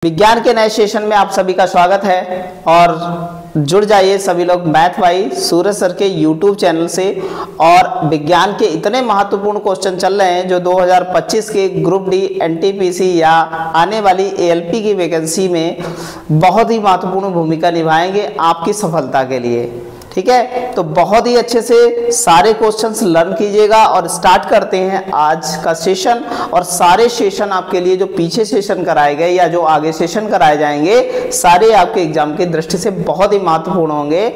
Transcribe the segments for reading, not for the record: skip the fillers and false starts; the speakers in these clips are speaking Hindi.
विज्ञान के नए सेशन में आप सभी का स्वागत है और जुड़ जाइए सभी लोग मैथ भाई सूरज सर के यूट्यूब चैनल से। और विज्ञान के इतने महत्वपूर्ण क्वेश्चन चल रहे हैं जो 2025 के ग्रुप डी एनटीपीसी या आने वाली एएलपी की वैकेंसी में बहुत ही महत्वपूर्ण भूमिका निभाएंगे आपकी सफलता के लिए। ठीक है, तो बहुत ही अच्छे से सारे क्वेश्चंस लर्न कीजिएगा और स्टार्ट करते हैं आज का सेशन। और सारे सेशन आपके लिए जो पीछे सेशन कराए गए या जो आगे सेशन कराए जाएंगे सारे आपके एग्जाम की दृष्टि से बहुत ही महत्वपूर्ण होंगे।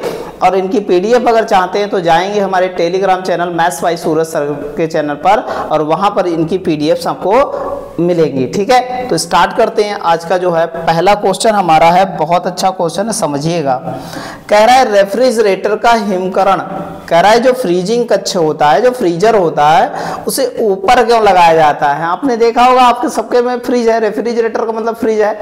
और इनकी पीडीएफ अगर चाहते हैं तो जाएंगे हमारे Telegram channel maths by Suraj sir के चैनल पर और वहां पर इनकी पीडीएफ आपको मिलेंगी। ठीक है, तो स्टार्ट करते हैं। आज का जो है पहला क्वेश्चन हमारा है, बहुत अच्छा क्वेश्चन है, समझिएगा। कह रहा है रेफ्रिजरेटर का हिमकरण, कह रहा है जो फ्रीजिंग कक्ष होता है, जो फ्रीजर होता है, उसे ऊपर क्यों लगाया जाता है। आपने देखा होगा आपके सबके में फ्रिज है, रेफ्रिजरेटर का मतलब फ्रिज है,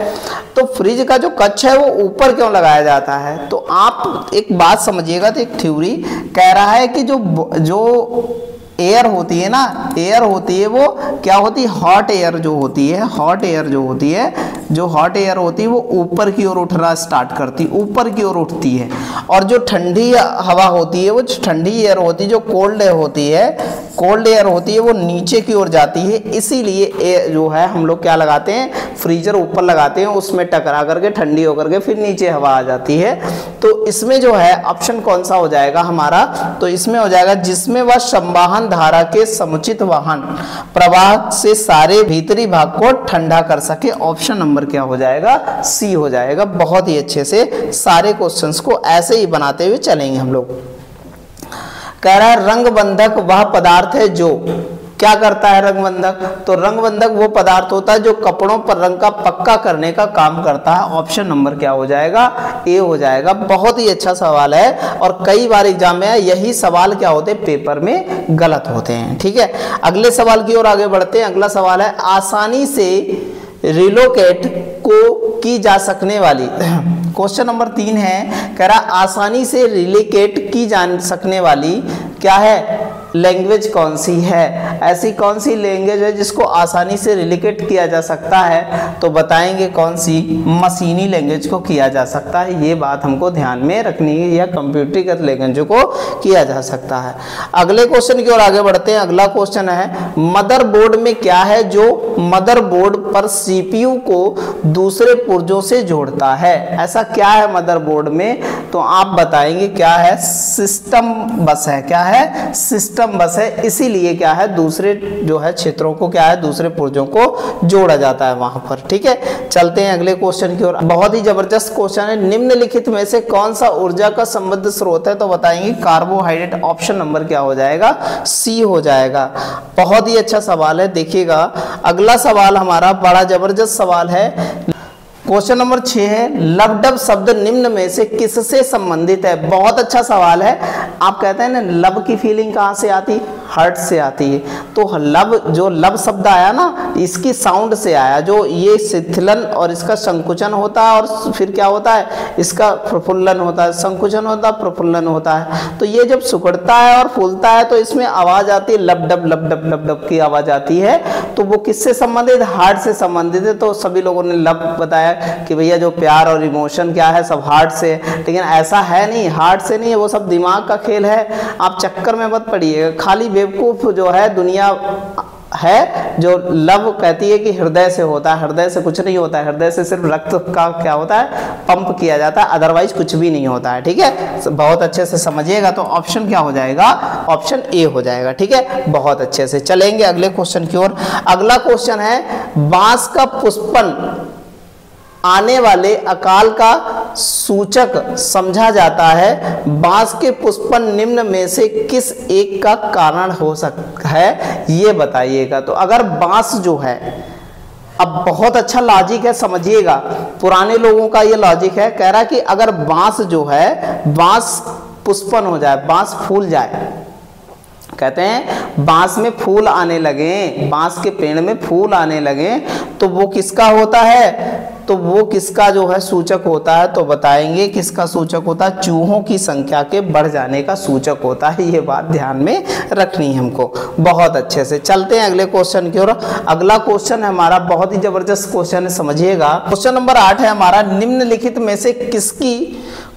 तो फ्रिज का जो कक्ष है वो ऊपर क्यों लगाया जाता है। तो आप एक बात समझिएगा, तो एक थ्योरी कह रहा है कि जो एयर होती है ना, एयर होती है वो क्या होती है, हॉट एयर जो होती है, हॉट एयर जो होती है, जो हॉट एयर होती है वो ऊपर की ओर उठना स्टार्ट करती है, ऊपर की ओर उठती है। और जो ठंडी हवा होती है, वो ठंडी एयर होती है, जो कोल्ड एयर होती है, कोल्ड एयर होती है, वो नीचे की ओर जाती है। इसीलिए जो है हम लोग क्या लगाते हैं, फ्रीजर ऊपर लगाते हैं, उसमें टकरा करके ठंडी होकर के फिर नीचे हवा आ जाती है। तो इसमें जो है ऑप्शन कौन सा हो जाएगा हमारा, तो इसमें हो जाएगा जिसमें वह संवाहन धारा के समुचित वाहन प्रवाह से सारे भीतरी भाग को ठंडा कर सके। ऑप्शन नंबर क्या हो जाएगा, सी हो जाएगा। बहुत ही अच्छे से सारे क्वेश्चंस को ऐसे ही बनाते हुए चलेंगे हम लोग। कह रहा है रंगबंधक वह पदार्थ है जो क्या करता है, रंगबंधक। तो रंगबंधक वो पदार्थ होता है जो कपड़ों पर रंग का पक्का करने का काम करता है। ऑप्शन नंबर क्या हो जाएगा, ए हो जाएगा। बहुत ही अच्छा सवाल है और कई बार एग्जाम में यही सवाल क्या होते हैं, पेपर में गलत होते हैं। ठीक है, अगले सवाल की ओर आगे बढ़ते हैं। अगला सवाल है आसानी से रिलोकेट को की जा सकने वाली, क्वेश्चन नंबर 3 है, कह रहा आसानी से रिलोकेट की जा सकने वाली क्या है, लैंग्वेज कौन सी है। ऐसी कौन सी लैंग्वेज है जिसको आसानी से रिलोकेट किया जा सकता है, तो बताएंगे कौन सी, मशीनी लैंग्वेज को किया जा सकता है। ये बात हमको ध्यान में रखनी है, या कंप्यूटरीकृत लैंग्वेज को किया जा सकता है। अगले क्वेश्चन की ओर आगे बढ़ते हैं। अगला क्वेश्चन है मदरबोर्ड में क्या है जो मदरबोर्ड पर सीपीयू को दूसरे पुर्जों से जोड़ता है। ऐसा क्या है मदरबोर्ड में, तो आप बताएंगे क्या है, सिस्टम बस है। क्या है, सिस्टम बस है। इसीलिए क्या है, दूसरे जो है क्षेत्रों को क्या है, दूसरे पुर्जों को जोड़ा जाता है वहां पर। ठीक है, चलते हैं अगले क्वेश्चन की ओर। बहुत ही जबरदस्त क्वेश्चन है, निम्नलिखित में से कौन सा ऊर्जा का समृद्ध स्रोत है, तो बताएंगे कार्बोहाइड्रेट। ऑप्शन नंबर क्या हो जाएगा, सी हो जाएगा। बहुत ही अच्छा सवाल है, देखिएगा अगला सवाल हमारा बड़ा जबरदस्त सवाल है। क्वेश्चन नंबर 6 है लबडब शब्द निम्न में से किससे संबंधित है। बहुत अच्छा सवाल है। आप कहते हैं ना लब की फीलिंग कहाँ से आती, हार्ट से आती है। तो लब, जो लब शब्द आया ना, इसकी साउंड से आया। जो ये शिथिलन और इसका संकुचन होता है और फिर क्या होता है, इसका प्रफुल्लन होता है, संकुचन होता है, प्रफुल्लन होता है। तो ये जब सिकुड़ता है और फूलता है तो इसमें आवाज आती है, लबडब लबडब लबडब की आवाज आती है। तो वो किससे संबंधित, हार्ट से संबंधित है। तो सभी लोगों ने लब बताया कि भैया जो प्यार और इमोशन क्या है सब हार्ट से, लेकिन ऐसा है नहीं, हार्ट से नहीं है, वो सब दिमाग का खेल है। आप चक्कर में मत पड़िएगा। खाली बेवकूफ जो है दुनिया है जो लव कहती है कि हृदय से होता है। हृदय से कुछ नहीं होता है, हृदय से सिर्फ रक्त का क्या होता है, पंप किया जाता है, अदरवाइज कुछ भी नहीं होता है। ठीक है, बहुत अच्छे से समझिएगा। तो ऑप्शन क्या हो जाएगा, ऑप्शन ए हो जाएगा। ठीक है, बहुत अच्छे से चलेंगे अगले क्वेश्चन की ओर। अगला क्वेश्चन है बांस का पुष्पन आने वाले अकाल का सूचक समझा जाता है। बांस के पुष्पन निम्न में से किस एक का कारण हो सकता है, ये बताइएगा। तो अगर बांस जो है, अब बहुत अच्छा लॉजिक है, समझिएगा। पुराने लोगों का ये लॉजिक है, कह रहा है कि अगर बांस जो है, बांस पुष्पन हो जाए, बांस फूल जाए, कहते हैं बांस में फूल आने लगे, बांस के पेड़ में फूल आने लगे, तो वो किसका होता है, तो वो किसका जो है सूचक होता है, तो बताएंगे किसका सूचक होता है, चूहों की संख्या के बढ़ जाने का सूचक होता है। ये बात ध्यान में रखनी है हमको बहुत अच्छे से। चलते हैं अगले क्वेश्चन की ओर। अगला क्वेश्चन है हमारा बहुत ही जबरदस्त क्वेश्चन है, समझिएगा। क्वेश्चन नंबर 8 है हमारा, निम्नलिखित में से किसकी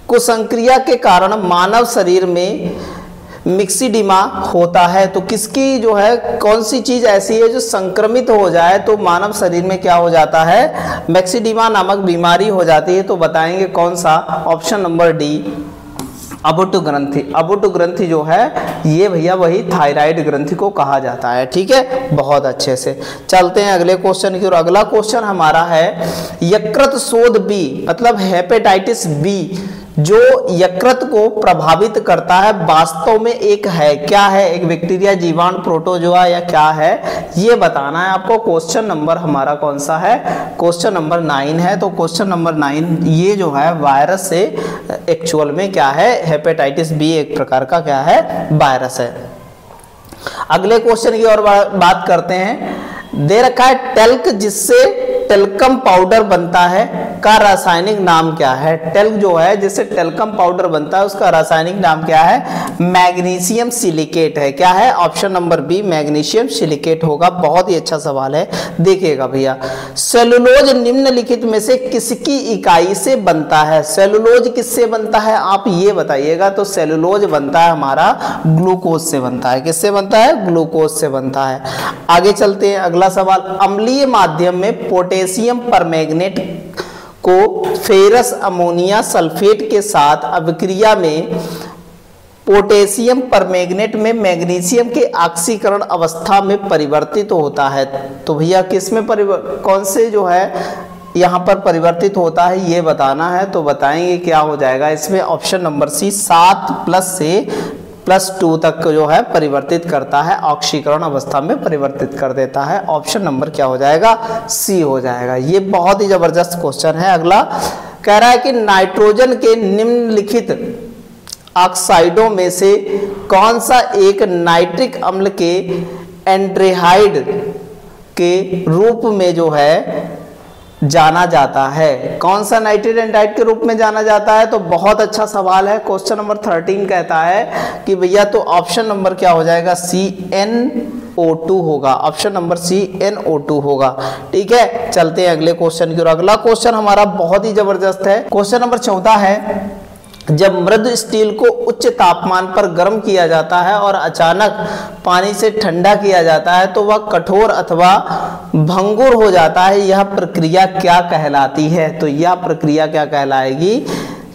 कुसंक्रिया के कारण मानव शरीर में मिक्सिडिमा होता है। तो किसकी जो है, कौन सी चीज ऐसी है जो संक्रमित हो जाए तो मानव शरीर में क्या हो जाता है, मिक्सिडिमा नामक बीमारी हो जाती है। तो बताएंगे कौन सा, ऑप्शन नंबर डी, अबुटु ग्रंथि। अबुटु ग्रंथि जो है ये भैया वही थायराइड ग्रंथि को कहा जाता है। ठीक है, बहुत अच्छे से। चलते हैं अगले क्वेश्चन की ओर। अगला क्वेश्चन हमारा है, यकृत शोथ बी मतलब हेपेटाइटिस बी जो यकृत को प्रभावित करता है वास्तव में एक है, क्या है, एक बैक्टीरिया, जीवाणु, प्रोटोजोआ या क्या है, ये बताना है आपको। क्वेश्चन नंबर हमारा कौन सा है, क्वेश्चन नंबर 9 है। तो क्वेश्चन नंबर 9 ये जो है वायरस से एक्चुअल में क्या है, हेपेटाइटिस बी एक प्रकार का क्या है, वायरस है। अगले क्वेश्चन की ओर बात करते हैं। दे रखा है टेल्क जिससे टेल्कम पाउडर बनता है का रासायनिक नाम क्या है। टेल्क जो है जिससे टेल्कम पाउडर बनता है उसका रासायनिक नाम क्या है, मैग्नीशियम सिलिकेट है। क्या है, option number B, magnesium silicate होगा। बहुत ही अच्छा सवाल है, देखिएगा भैया। सेलुलोज निम्नलिखित में से किसकी इकाई से बनता है। सेलुलोज किससे बनता है आप ये बताइएगा। तो सेलुलोज बनता है हमारा ग्लूकोज से बनता है। किससे बनता है, ग्लूकोज से बनता है। आगे चलते हैं, अगला सवाल, अम्लीय माध्यम में पोटेशियम परमैंगनेट को फेरस अमोनिया सल्फेट के साथ अभिक्रिया में पोटेशियम परमैंगनेट में मैग्नीशियम के ऑक्सीकरण अवस्था में परिवर्तित होता है। तो भैया किस में कौन से जो है यहाँ पर परिवर्तित होता है ये बताना है। तो बताएंगे क्या हो जाएगा इसमें, ऑप्शन नंबर सी, 7+ से +2 तक जो है परिवर्तित करता है, ऑक्सीकरण अवस्था में परिवर्तित कर देता है। ऑप्शन नंबर क्या हो जाएगा, सी हो जाएगा। ये बहुत ही जबरदस्त क्वेश्चन है। अगला कह रहा है कि नाइट्रोजन के निम्नलिखित ऑक्साइडों में से कौन सा एक नाइट्रिक अम्ल के एल्डिहाइड के रूप में जो है जाना जाता है। कौन सा नाइट्रेट एल्डिहाइड के रूप में जाना जाता है, तो बहुत अच्छा सवाल है। क्वेश्चन नंबर 13 कहता है कि भैया तो ऑप्शन नंबर क्या हो जाएगा, CnO2 होगा। ऑप्शन नंबर CnO2 होगा। ठीक है, चलते हैं अगले क्वेश्चन की ओर। अगला क्वेश्चन हमारा बहुत ही जबरदस्त है। क्वेश्चन नंबर 14 है, जब मृद स्टील को उच्च तापमान पर गर्म किया जाता है और अचानक पानी से ठंडा किया जाता है तो वह कठोर अथवा भंगुर हो जाता है। यह प्रक्रिया क्या कहलाती है। तो यह प्रक्रिया क्या कहलाएगी,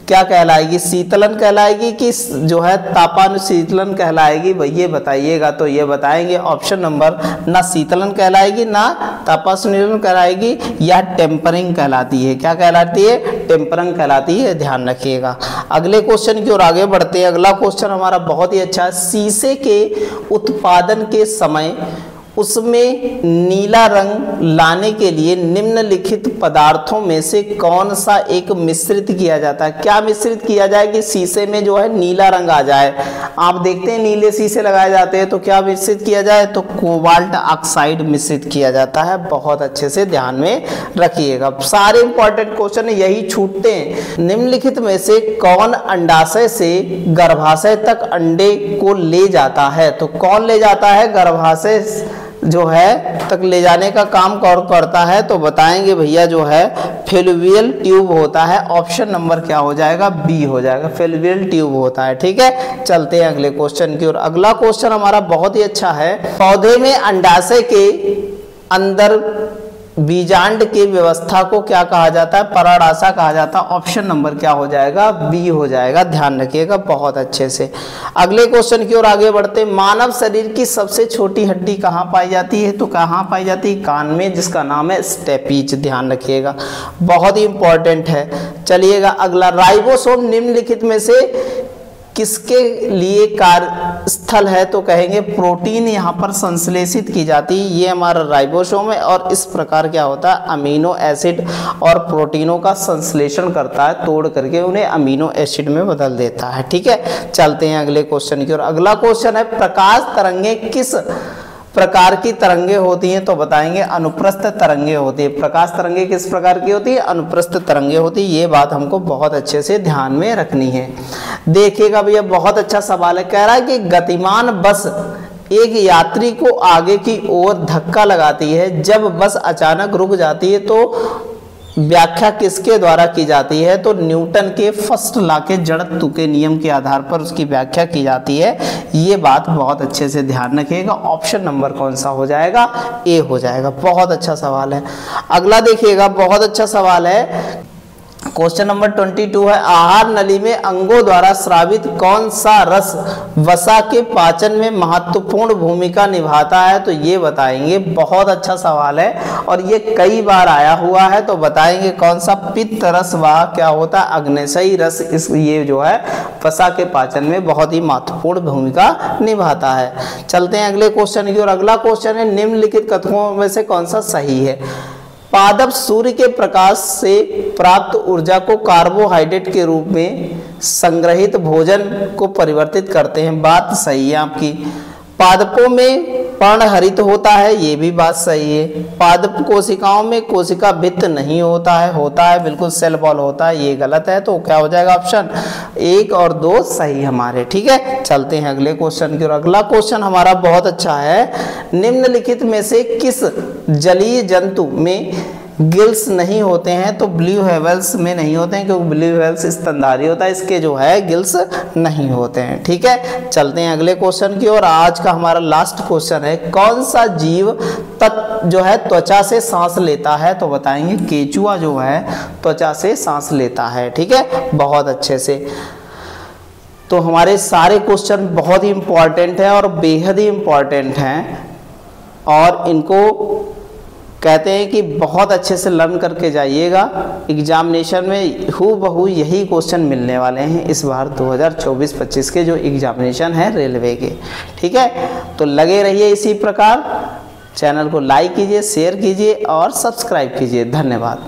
क्या कहलाएगी, शीतलन कहलाएगी कि जो है तापानुशीतलन कहलाएगी, भाई ये बताइएगा। तो ये बताएंगे ऑप्शन नंबर, ना शीतलन कहलाएगी ना तापानुशीतलन कहलाएगी, यह टेम्परिंग कहलाती है। क्या कहलाती है, टेम्परिंग कहलाती है, ध्यान रखिएगा। अगले क्वेश्चन की ओर आगे बढ़ते हैं। अगला क्वेश्चन हमारा बहुत ही अच्छा है, शीशे के उत्पादन के समय उसमें नीला रंग लाने के लिए निम्नलिखित पदार्थों में से कौन सा एक मिश्रित किया जाता है। क्या मिश्रित किया जाए कि शीशे में जो है नीला रंग आ जाए। आप देखते हैं नीले शीशे लगाए जाते हैं तो क्या मिश्रित किया जाए, तो कोबाल्ट ऑक्साइड मिश्रित किया जाता है। बहुत अच्छे से ध्यान में रखिएगा, सारे इंपॉर्टेंट क्वेश्चन यही छूटते हैं। निम्नलिखित में से कौन अंडाशय से गर्भाशय तक अंडे को ले जाता है। तो कौन ले जाता है, गर्भाशय जो है तक ले जाने का काम कौन करता है। तो बताएंगे भैया जो है फेल्वियल ट्यूब होता है। ऑप्शन नंबर क्या हो जाएगा, बी हो जाएगा, फेल्वियल ट्यूब होता है। ठीक है, चलते हैं अगले क्वेश्चन की ओर। अगला क्वेश्चन हमारा बहुत ही अच्छा है, पौधे में अंडाशय के अंदर बीजांड की व्यवस्था को क्या कहा जाता है, परागाशा कहा जाता है। ऑप्शन नंबर क्या हो जाएगा, बी हो जाएगा, ध्यान रखिएगा बहुत अच्छे से। अगले क्वेश्चन की ओर आगे बढ़ते, मानव शरीर की सबसे छोटी हड्डी कहाँ पाई जाती है। तो कहाँ पाई जाती है, कान में, जिसका नाम है स्टेपीज, ध्यान रखिएगा, बहुत ही इंपॉर्टेंट है। चलिएगा अगला, राइबोसोम निम्नलिखित में से किसके लिए कार्यस्थल है। तो कहेंगे प्रोटीन यहाँ पर संश्लेषित की जाती है, ये हमारा राइबोसोम है और इस प्रकार क्या होता है, अमीनो एसिड और प्रोटीनों का संश्लेषण करता है, तोड़ करके उन्हें अमीनो एसिड में बदल देता है। ठीक है, चलते हैं अगले क्वेश्चन की ओर। अगला क्वेश्चन है, प्रकाश तरंगें किस प्रकार की तरंगे होती हैं, तो बताएंगे अनुप्रस्थ तरंगे होती है। प्रकाश तरंगे किस प्रकार की होती है? अनुप्रस्थ तरंगे होती है। ये बात हमको बहुत अच्छे से ध्यान में रखनी है। देखिएगा भैया, बहुत अच्छा सवाल है। कह रहा है कि गतिमान बस एक यात्री को आगे की ओर धक्का लगाती है, जब बस अचानक रुक जाती है तो व्याख्या किसके द्वारा की जाती है? तो न्यूटन के फर्स्ट लॉ के जड़त्व के नियम के आधार पर उसकी व्याख्या की जाती है। ये बात बहुत अच्छे से ध्यान रखिएगा। ऑप्शन नंबर कौन सा हो जाएगा? ए हो जाएगा। बहुत अच्छा सवाल है। अगला देखिएगा, बहुत अच्छा सवाल है। क्वेश्चन नंबर 22 है, आहार नली में अंगों द्वारा स्रावित कौन सा रस वसा के पाचन में महत्वपूर्ण भूमिका निभाता है? तो ये बताएंगे। बहुत अच्छा सवाल है और ये कई बार आया हुआ है, तो बताएंगे कौन सा? पित्त रस व क्या होता है? अग्न्यशयी रस। इस ये जो है वसा के पाचन में बहुत ही महत्वपूर्ण भूमिका निभाता है। चलते हैं अगले क्वेश्चन की ओर। अगला क्वेश्चन है, निम्नलिखित कथनों में से कौन सा सही है? पादप सूर्य के प्रकाश से प्राप्त ऊर्जा को कार्बोहाइड्रेट के रूप में संग्रहित भोजन को परिवर्तित करते हैं। बात सही है आपकी। पादपों में पर्णहरित होता है, ये भी बात सही है। पादप कोशिकाओं में कोशिका भित्त नहीं होता है, होता है बिल्कुल सेल वॉल होता है, ये गलत है। तो क्या हो जाएगा? ऑप्शन 1 और 2 सही हमारे। ठीक है, चलते हैं अगले क्वेश्चन की ओर। अगला क्वेश्चन हमारा बहुत अच्छा है। निम्नलिखित में से किस जलीय जंतु में गिल्स नहीं होते हैं? तो ब्लू व्हेल्स में नहीं होते हैं, क्योंकि ब्लू व्हेल्स स्तनधारी होता है, इसके जो है गिल्स नहीं होते हैं। ठीक है, चलते हैं अगले क्वेश्चन की ओर। आज का हमारा लास्ट क्वेश्चन है, कौन सा जीव जो है त्वचा से सांस लेता है? तो बताएंगे केचुआ जो है त्वचा से सांस लेता है। ठीक है, बहुत अच्छे से। तो हमारे सारे क्वेश्चन बहुत ही इंपॉर्टेंट है और बेहद ही इंपॉर्टेंट हैं, और इनको कहते हैं कि बहुत अच्छे से लर्न करके जाइएगा। एग्जामिनेशन में हूबहू यही क्वेश्चन मिलने वाले हैं इस बार 2024-25 के जो एग्जामिनेशन है रेलवे के। ठीक है, तो लगे रहिए इसी प्रकार। चैनल को लाइक कीजिए, शेयर कीजिए और सब्सक्राइब कीजिए। धन्यवाद।